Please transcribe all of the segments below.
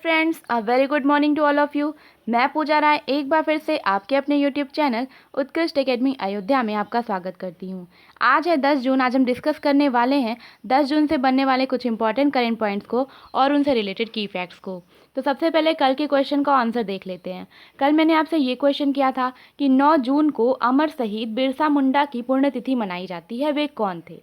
Friends, a very good morning to all of you. मैं पूजा राय एक बार फिर से आपके अपने YouTube channel Utkrisht academy Ayodhya में आपका स्वागत करती हूँ। आज है 10 जून। आज हम डिस्कस करने वाले हैं 10 जून से बनने वाले कुछ इंपॉर्टेंट करेंट पॉइंट्स को और उनसे रिलेटेड की फैक्ट्स को। तो सबसे पहले कल के क्वेश्चन का आंसर देख लेते हैं। कल मैंने आपसे ये क्वेश्चन किया था कि 9 जून को अमर शहीद बिरसा मुंडा की पुण्यतिथि मनाई जाती है, वे कौन थे?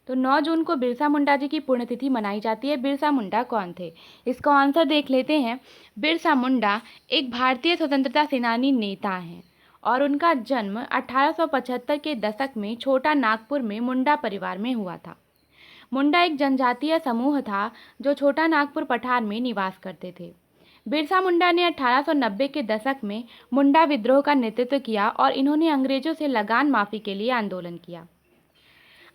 तो 9 जून को बिरसा मुंडा जी की पुण्यतिथि मनाई जाती है। बिरसा मुंडा कौन थे, इसका आंसर देख लेते हैं। बिरसा मुंडा एक भारतीय स्वतंत्रता सेनानी नेता हैं और उनका जन्म 1875 के दशक में छोटा नागपुर में मुंडा परिवार में हुआ था। मुंडा एक जनजातीय समूह था जो छोटा नागपुर पठार में निवास करते थे। बिरसा मुंडा ने 1890 के दशक में मुंडा विद्रोह का नेतृत्व किया और इन्होंने अंग्रेजों से लगान माफी के लिए आंदोलन किया।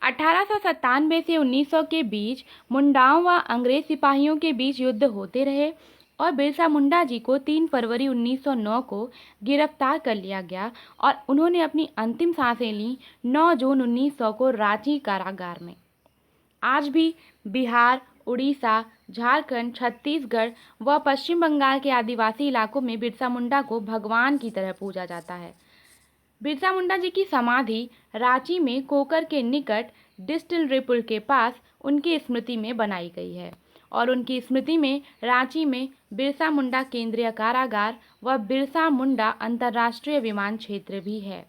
1897 से 1900 के बीच मुंडाओं व अंग्रेज सिपाहियों के बीच युद्ध होते रहे और बिरसा मुंडा जी को 3 फरवरी 1909 को गिरफ्तार कर लिया गया और उन्होंने अपनी अंतिम सांसें ली 9 जून 1900 को रांची कारागार में। आज भी बिहार, उड़ीसा, झारखंड, छत्तीसगढ़ व पश्चिम बंगाल के आदिवासी इलाकों में बिरसा मुंडा को भगवान की तरह पूजा जाता है। बिरसा मुंडा जी की समाधि रांची में कोकर के निकट डिस्टिलरी पुल के पास उनकी स्मृति में बनाई गई है और उनकी स्मृति में रांची में बिरसा मुंडा केंद्रीय कारागार व बिरसा मुंडा अंतर्राष्ट्रीय विमान क्षेत्र भी है।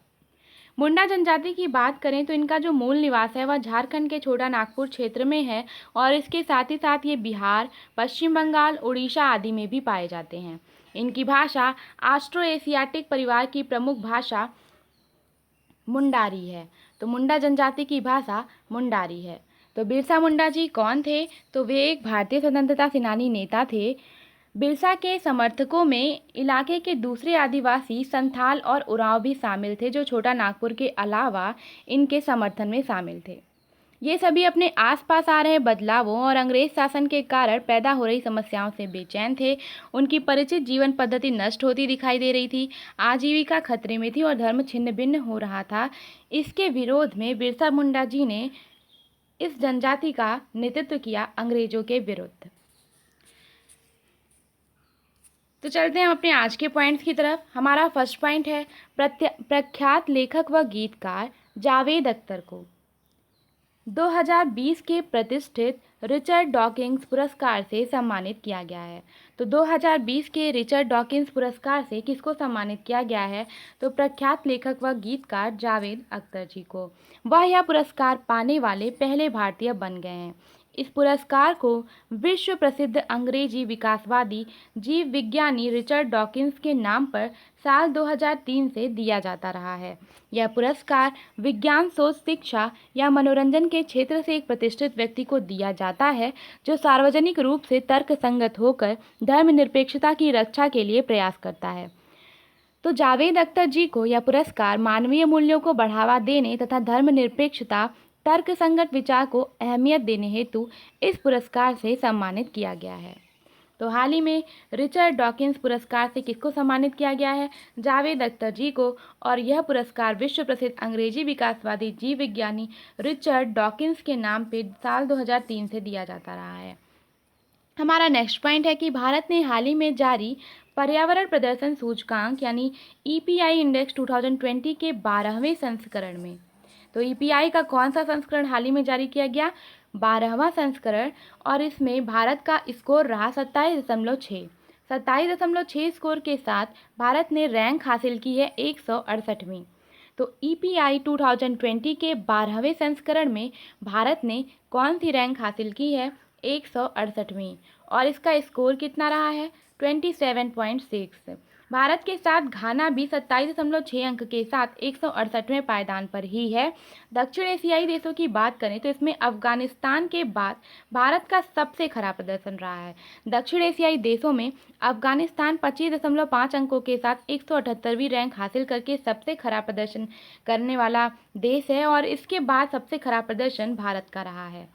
मुंडा जनजाति की बात करें तो इनका जो मूल निवास है वह झारखंड के छोटा नागपुर क्षेत्र में है और इसके साथ ही साथ ये बिहार, पश्चिम बंगाल, उड़ीसा आदि में भी पाए जाते हैं। इनकी भाषा ऑस्ट्रो एशियाटिक परिवार की प्रमुख भाषा मुंडारी है। तो मुंडा जनजाति की भाषा मुंडारी है। तो बिरसा मुंडा जी कौन थे? तो वे एक भारतीय स्वतंत्रता सेनानी नेता थे। बिरसा के समर्थकों में इलाके के दूसरे आदिवासी संथाल और उरांव भी शामिल थे, जो छोटा नागपुर के अलावा इनके समर्थन में शामिल थे। ये सभी अपने आसपास आ रहे बदलावों और अंग्रेज शासन के कारण पैदा हो रही समस्याओं से बेचैन थे। उनकी परिचित जीवन पद्धति नष्ट होती दिखाई दे रही थी, आजीविका खतरे में थी और धर्म छिन्न भिन्न हो रहा था। इसके विरोध में बिरसा मुंडा जी ने इस जनजाति का नेतृत्व किया अंग्रेजों के विरुद्ध। तो चलते हैं अपने आज के पॉइंट्स की तरफ। हमारा फर्स्ट पॉइंट है प्रख्यात लेखक व गीतकार जावेद अख्तर को 2020 के प्रतिष्ठित रिचर्ड डॉकिंस पुरस्कार से सम्मानित किया गया है। तो 2020 के रिचर्ड डॉकिंस पुरस्कार से किसको सम्मानित किया गया है? तो प्रख्यात लेखक व गीतकार जावेद अख्तर जी को। वह यह पुरस्कार पाने वाले पहले भारतीय बन गए हैं। इस पुरस्कार को विश्व प्रसिद्ध अंग्रेजी विकासवादी जीव विज्ञानी रिचर्ड डॉकिंस के नाम पर साल 2003 से दिया जाता रहा है। यह पुरस्कार विज्ञान, शोध, शिक्षा या मनोरंजन के क्षेत्र से एक प्रतिष्ठित व्यक्ति को दिया जाता है जो सार्वजनिक रूप से तर्कसंगत होकर धर्मनिरपेक्षता की रक्षा के लिए प्रयास करता है। तो जावेद अख्तर जी को यह पुरस्कार मानवीय मूल्यों को बढ़ावा देने तथा धर्मनिरपेक्षता, तर्कसंगत विचार को अहमियत देने हेतु इस पुरस्कार से सम्मानित किया गया है। तो हाल ही में रिचर्ड डॉकिंस पुरस्कार से किसको सम्मानित किया गया है? जावेद अख्तर जी को। और यह पुरस्कार विश्व प्रसिद्ध अंग्रेजी विकासवादी जीव विज्ञानी रिचर्ड डॉकिंस के नाम पे साल 2003 से दिया जाता रहा है। हमारा नेक्स्ट पॉइंट है कि भारत ने हाल ही में जारी पर्यावरण प्रदर्शन सूचकांक यानी EPI इंडेक्स 2020 के 12वें संस्करण में, तो EPI का कौन सा संस्करण हाल ही में जारी किया गया? 12वां संस्करण। और इसमें भारत का स्कोर रहा 27.6। 27.6 स्कोर के साथ भारत ने रैंक हासिल की है 168वीं। तो EPI 2020 के 12वें संस्करण में भारत ने कौन सी रैंक हासिल की है? 168वीं। और इसका स्कोर कितना रहा है? 27.6। भारत के साथ घाना भी 27.6 अंक के साथ 168वें पायदान पर ही है। दक्षिण एशियाई देशों की बात करें तो इसमें अफगानिस्तान के बाद भारत का सबसे खराब प्रदर्शन रहा है। दक्षिण एशियाई देशों में अफगानिस्तान 25.5 अंकों के साथ 178वीं रैंक हासिल करके सबसे खराब प्रदर्शन करने वाला देश है और इसके बाद सबसे खराब प्रदर्शन भारत का रहा है।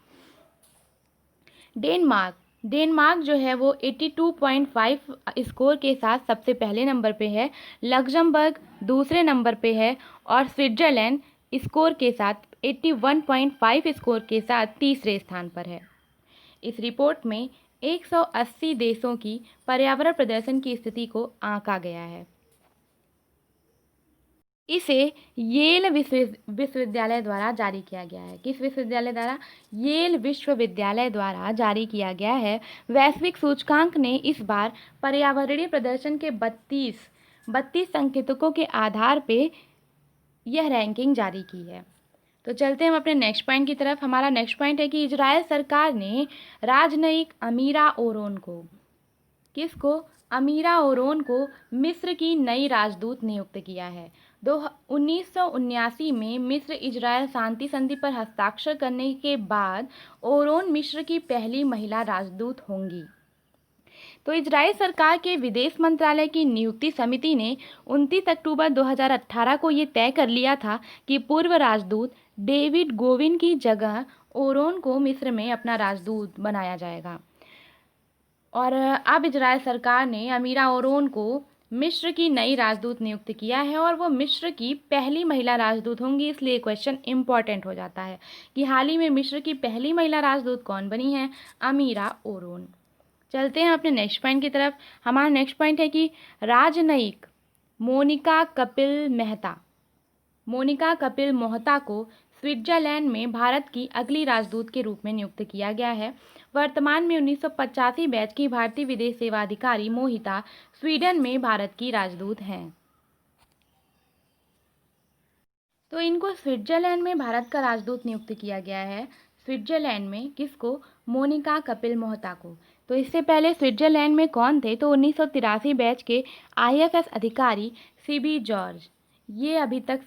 डेनमार्क जो है वो 82.5 स्कोर के साथ सबसे पहले नंबर पे है। लग्जमबर्ग दूसरे नंबर पे है और स्विट्जरलैंड स्कोर के साथ 81.5 स्कोर के साथ तीसरे स्थान पर है। इस रिपोर्ट में 180 देशों की पर्यावरण प्रदर्शन की स्थिति को आंका गया है। इसे येल विश्वविद्यालय द्वारा जारी किया गया है। किस विश्वविद्यालय द्वारा? येल विश्वविद्यालय द्वारा जारी किया गया है। वैश्विक सूचकांक ने इस बार पर्यावरणीय प्रदर्शन के 32 संकेतकों के आधार पे यह रैंकिंग जारी की है। तो चलते हैं हम अपने नेक्स्ट पॉइंट की तरफ। हमारा नेक्स्ट पॉइंट है कि इजराइल सरकार ने राजनयिक अमीरा ओरोन को, किसको? अमीरा ओरोन को मिस्र की नई राजदूत नियुक्त किया है। 1979 में मिस्र इजराइल शांति संधि पर हस्ताक्षर करने के बाद ओरोन मिस्र की पहली महिला राजदूत होंगी। तो इजराइल सरकार के विदेश मंत्रालय की नियुक्ति समिति ने 29 अक्टूबर 2018 को ये तय कर लिया था कि पूर्व राजदूत डेविड गोविन की जगह ओरोन को मिस्र में अपना राजदूत बनाया जाएगा। और अब इजराइल सरकार ने अमीरा ओरोन को मिस्र की नई राजदूत नियुक्त किया है और वो मिस्र की पहली महिला राजदूत होंगी। इसलिए क्वेश्चन इम्पॉर्टेंट हो जाता है कि हाल ही में मिस्र की पहली महिला राजदूत कौन बनी है? अमीरा ओरोन। चलते हैं अपने नेक्स्ट पॉइंट की तरफ। हमारा नेक्स्ट पॉइंट है कि राजनयिक मोनिका कपिल मोहता को स्विट्जरलैंड में भारत की अगली राजदूत के रूप में नियुक्त किया गया है। वर्तमान में 1985 बैच की भारतीय विदेश सेवा अधिकारी मोहिता स्वीडन में भारत की राजदूत हैं। तो इनको स्विट्जरलैंड में भारत का राजदूत नियुक्त किया गया है। स्विट्जरलैंड में किसको? मोनिका कपिल मोहता को। तो इससे पहले स्विट्जरलैंड में कौन थे? तो 1983 बैच के IFS अधिकारी CB जॉर्ज, ये अभी तक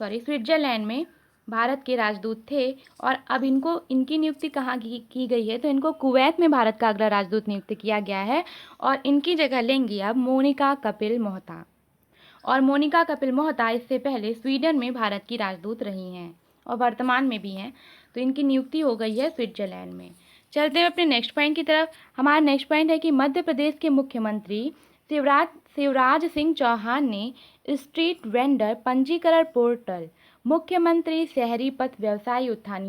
स्विट्जरलैंड में भारत के राजदूत थे। और अब इनकी नियुक्ति कहाँ की गई है? तो इनको कुवैत में भारत का अगला राजदूत नियुक्त किया गया है और इनकी जगह लेंगी अब मोनिका कपिल मोहता। और मोनिका कपिल मोहता इससे पहले स्वीडन में भारत की राजदूत रही हैं और वर्तमान में भी हैं। तो इनकी नियुक्ति हो गई है स्विट्जरलैंड में। चलते हैं अपने नेक्स्ट पॉइंट की तरफ। हमारा नेक्स्ट पॉइंट है कि मध्य प्रदेश के मुख्यमंत्री शिवराज सिंह चौहान ने स्ट्रीट वेंडर पंजीकरण पोर्टल मुख्यमंत्री शहरी पथ व्यवसायी उत्थान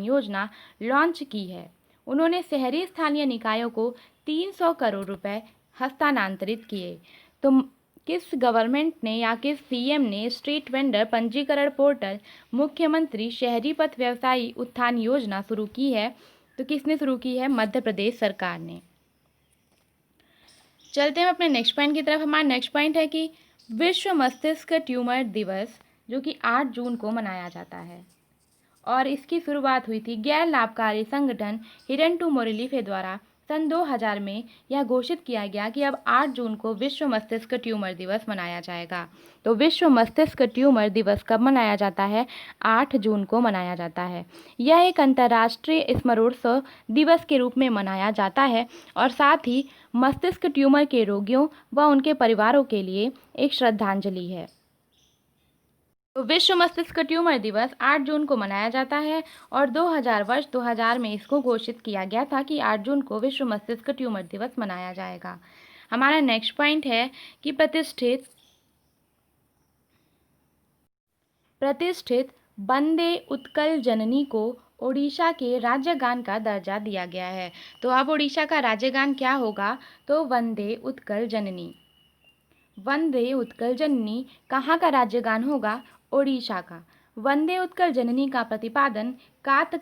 योजना लॉन्च की है। उन्होंने शहरी स्थानीय निकायों को 300 करोड़ रुपए हस्तांतरित किए। तो किस गवर्नमेंट ने या किस CM ने स्ट्रीट वेंडर पंजीकरण पोर्टल मुख्यमंत्री शहरी पथ व्यवसायी उत्थान योजना शुरू की है? तो किसने शुरू की है? मध्य प्रदेश सरकार ने। चलते हैं अपने नेक्स्ट पॉइंट की तरफ। हमारा नेक्स्ट पॉइंट है कि विश्व मस्तिष्क ट्यूमर दिवस जो कि 8 जून को मनाया जाता है और इसकी शुरुआत हुई थी गैर लाभकारी संगठन हिरन टू मोरिलीफे द्वारा सन 2000 में। यह घोषित किया गया कि अब 8 जून को विश्व मस्तिष्क ट्यूमर दिवस मनाया जाएगा। तो विश्व मस्तिष्क ट्यूमर दिवस कब मनाया जाता है? 8 जून को मनाया जाता है। यह एक अंतर्राष्ट्रीय स्मरणोत्सव दिवस के रूप में मनाया जाता है और साथ ही मस्तिष्क ट्यूमर के रोगियों व उनके परिवारों के लिए एक श्रद्धांजलि है। तो विश्व मस्तिष्क ट्यूमर दिवस 8 जून को मनाया जाता है और 2000 में इसको घोषित किया गया था कि 8 जून को विश्व मस्तिष्क ट्यूमर दिवस मनाया जाएगा। हमारा नेक्स्ट पॉइंट है कि प्रतिष्ठित वंदे उत्कल जननी को ओडिशा के राज्यगान का दर्जा दिया गया है। तो अब ओडिशा का राज्यगान क्या होगा? तो वंदे उत्कल जननी। वंदे उत्कल जननी कहाँ का राज्यगान होगा? ओडिशा का। वंदे उत्कल जननी का प्रतिपादन कांत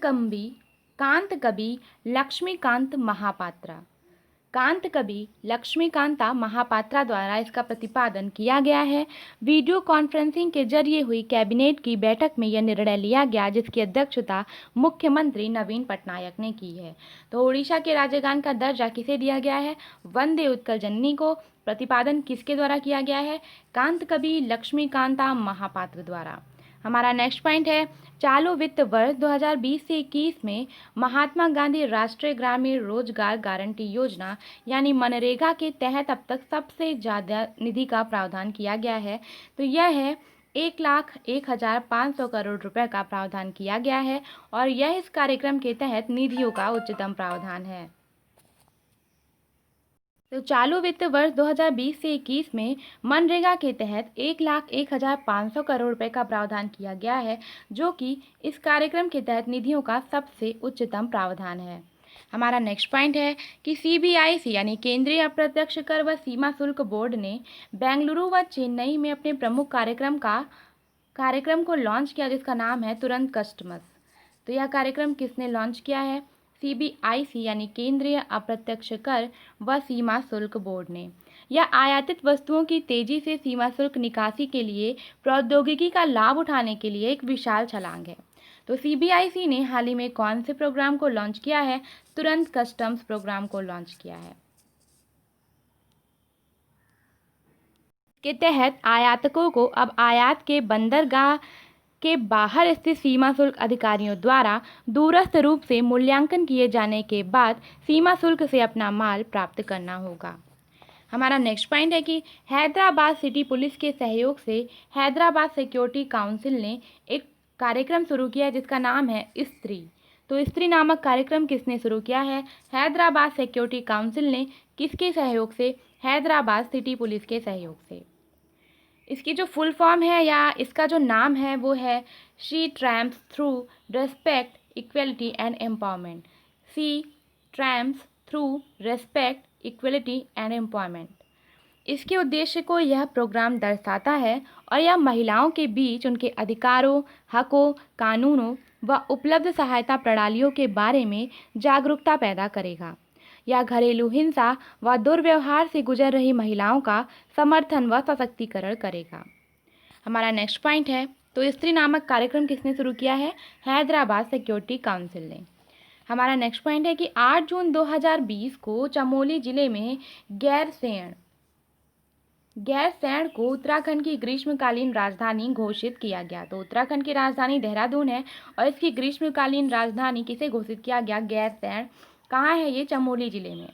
कवि लक्ष्मीकांता महापात्रा द्वारा इसका प्रतिपादन किया गया है। वीडियो कॉन्फ्रेंसिंग के जरिए हुई कैबिनेट की बैठक में यह निर्णय लिया गया जिसकी अध्यक्षता मुख्यमंत्री नवीन पटनायक ने की है। तो ओडिशा के राज्यगान का दर्जा किसे दिया गया है? वंदे उत्कल जननी को। प्रतिपादन किसके द्वारा किया गया है? कांत कवि लक्ष्मीकांता महापात्र द्वारा। हमारा नेक्स्ट पॉइंट है चालू वित्त वर्ष 2020 से 21 में महात्मा गांधी राष्ट्रीय ग्रामीण रोजगार गारंटी योजना यानी मनरेगा के तहत अब तक सबसे ज़्यादा निधि का प्रावधान किया गया है। तो यह है 1,01,500 करोड़ रुपए का प्रावधान किया गया है और यह इस कार्यक्रम के तहत निधियों का उच्चतम प्रावधान है। तो चालू वित्त वर्ष 2020 से 21 में मनरेगा के तहत 1,01,500 करोड़ रुपए का प्रावधान किया गया है, जो कि इस कार्यक्रम के तहत निधियों का सबसे उच्चतम प्रावधान है। हमारा नेक्स्ट पॉइंट है कि सीबीआईसी यानी केंद्रीय अप्रत्यक्ष कर व सीमा शुल्क बोर्ड ने बेंगलुरु व चेन्नई में अपने प्रमुख कार्यक्रम को लॉन्च किया, जिसका नाम है तुरंत कस्टमर्स। तो यह कार्यक्रम किसने लॉन्च किया है? सीबीआईसी यानी केंद्रीय अप्रत्यक्ष कर व सीमा शुल्क बोर्ड ने। यह आयातित वस्तुओं की तेजी से सीमा शुल्क निकासी के लिए प्रौद्योगिकी का लाभ उठाने के लिए एक विशाल छलांग है। तो सीबीआईसी ने हाल ही में कौन से प्रोग्राम को लॉन्च किया है? तुरंत कस्टम्स प्रोग्राम को लॉन्च किया है। के तहत आयातकों को अब आयात के बंदरगाह के बाहर स्थित सीमा शुल्क अधिकारियों द्वारा दूरस्थ रूप से मूल्यांकन किए जाने के बाद सीमा शुल्क से अपना माल प्राप्त करना होगा। हमारा नेक्स्ट पॉइंट है कि हैदराबाद सिटी पुलिस के सहयोग से हैदराबाद सिक्योरिटी काउंसिल ने एक कार्यक्रम शुरू किया, जिसका नाम है स्त्री। तो स्त्री नामक कार्यक्रम किसने शुरू किया है? हैदराबाद सिक्योरिटी काउंसिल ने। किसके सहयोग से? हैदराबाद सिटी पुलिस के सहयोग से। इसकी जो फुल फॉर्म है या इसका जो नाम है वो है she tramps through respect, equality and empowerment. She tramps through respect, equality and empowerment. इसके उद्देश्य को यह प्रोग्राम दर्शाता है और यह महिलाओं के बीच उनके अधिकारों, हकों, कानूनों व उपलब्ध सहायता प्रणालियों के बारे में जागरूकता पैदा करेगा। यह घरेलू हिंसा व दुर्व्यवहार से गुजर रही महिलाओं का समर्थन व सशक्तिकरण करेगा। हमारा नेक्स्ट पॉइंट है, तो स्त्री नामक कार्यक्रम किसने शुरू किया है? हैदराबाद सिक्योरिटी काउंसिल ने। हमारा नेक्स्ट पॉइंट है कि 8 जून 2020 को चमोली जिले में गैरसैंण को उत्तराखंड की ग्रीष्मकालीन राजधानी घोषित किया गया। तो उत्तराखंड की राजधानी देहरादून है और इसकी ग्रीष्मकालीन राजधानी किसे घोषित किया गया? गैरसैंण। कहाँ है ये? चमोली जिले में।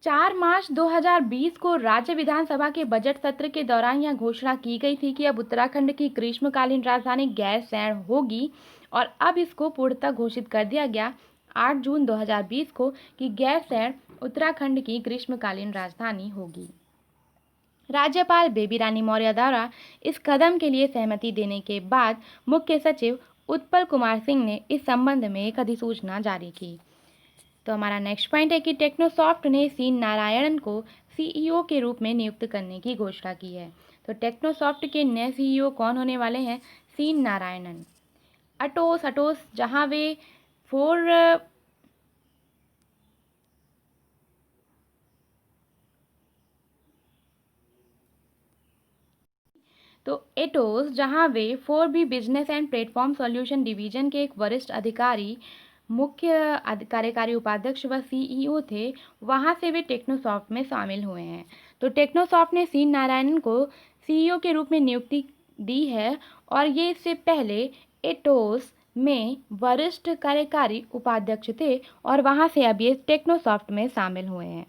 4 मार्च 2020 को राज्य विधानसभा के बजट सत्र के दौरान यह घोषणा की गई थी कि अब उत्तराखंड की ग्रीष्मकालीन राजधानी गैरसैंण होगी और अब इसको पूर्णतः घोषित कर दिया गया 8 जून 2020 को कि गैरसैंण उत्तराखंड की ग्रीष्मकालीन राजधानी होगी। राज्यपाल बेबी रानी मौर्य द्वारा इस कदम के लिए सहमति देने के बाद मुख्य सचिव उत्पल कुमार सिंह ने इस संबंध में एक अधिसूचना जारी की। तो हमारा नेक्स्ट पॉइंट है कि टेक्नोसॉफ्ट ने सीन नारायणन को सीईओ के रूप में नियुक्त करने की घोषणा की है। तो टेक्नोसॉफ्ट के नए सीईओ कौन होने वाले हैं? सीन नारायणन। अटोस जहां वे 4 तो एटोस जहां वे 4B business and platform solution division के एक वरिष्ठ अधिकारी, मुख्य कार्यकारी उपाध्यक्ष व सीईओ थे, वहां से वे टेक्नोसॉफ्ट में शामिल हुए हैं। तो टेक्नोसॉफ्ट ने सीन नारायणन को सीईओ के रूप में नियुक्ति दी है और ये इससे पहले एटोस में वरिष्ठ कार्यकारी उपाध्यक्ष थे और वहां से अब ये टेक्नोसॉफ्ट में शामिल हुए हैं।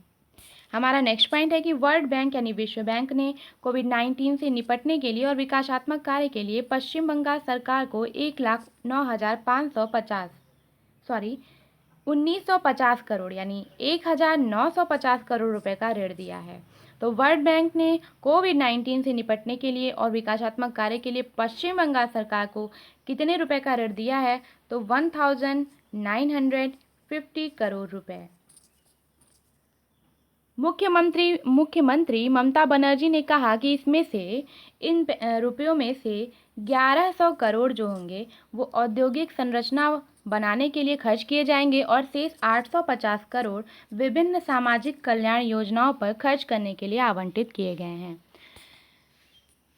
हमारा नेक्स्ट पॉइंट है कि वर्ल्ड बैंक यानी विश्व बैंक ने कोविड-19 से निपटने के लिए और विकासात्मक कार्य के लिए पश्चिम बंगाल सरकार को 1950 करोड़ यानी 1950 करोड़ रुपए का ऋण दिया है। तो वर्ल्ड बैंक ने कोविड-19 से निपटने के लिए और विकासात्मक कार्य के लिए पश्चिम बंगाल सरकार को कितने रुपए का ऋण दिया है? तो 1950 करोड़ रुपए। मुख्यमंत्री ममता बनर्जी ने कहा कि इसमें से इन रुपयों में से 1100 करोड़ जो होंगे वो औद्योगिक संरचना बनाने के लिए खर्च किए जाएंगे और शेष 850 करोड़ विभिन्न सामाजिक कल्याण योजनाओं पर खर्च करने के लिए आवंटित किए गए हैं।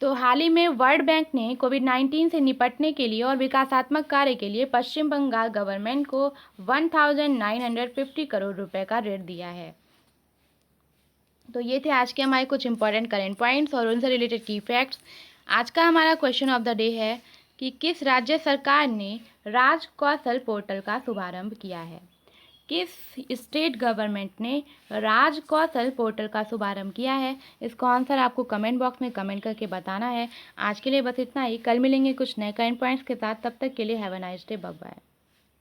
तो हाल ही में वर्ल्ड बैंक ने कोविड-19 से निपटने के लिए और विकासात्मक कार्य के लिए पश्चिम बंगाल गवर्नमेंट को 1950 करोड़ रुपए का ऋण दिया है। तो ये थे आज के हमारे कुछ इंपॉर्टेंट करेंट पॉइंट्स और उनसे रिलेटेड की फैक्ट्स। आज का हमारा क्वेश्चन ऑफ द डे है कि किस राज्य सरकार ने राज कौशल पोर्टल का शुभारंभ किया है? किस स्टेट गवर्नमेंट ने राज कौशल पोर्टल का शुभारंभ किया है? इसका आंसर आपको कमेंट बॉक्स में कमेंट करके बताना है। आज के लिए बस इतना ही। कल मिलेंगे कुछ नए करेंट पॉइंट्स के साथ। तब तक के लिए have a nice day. Bye bye.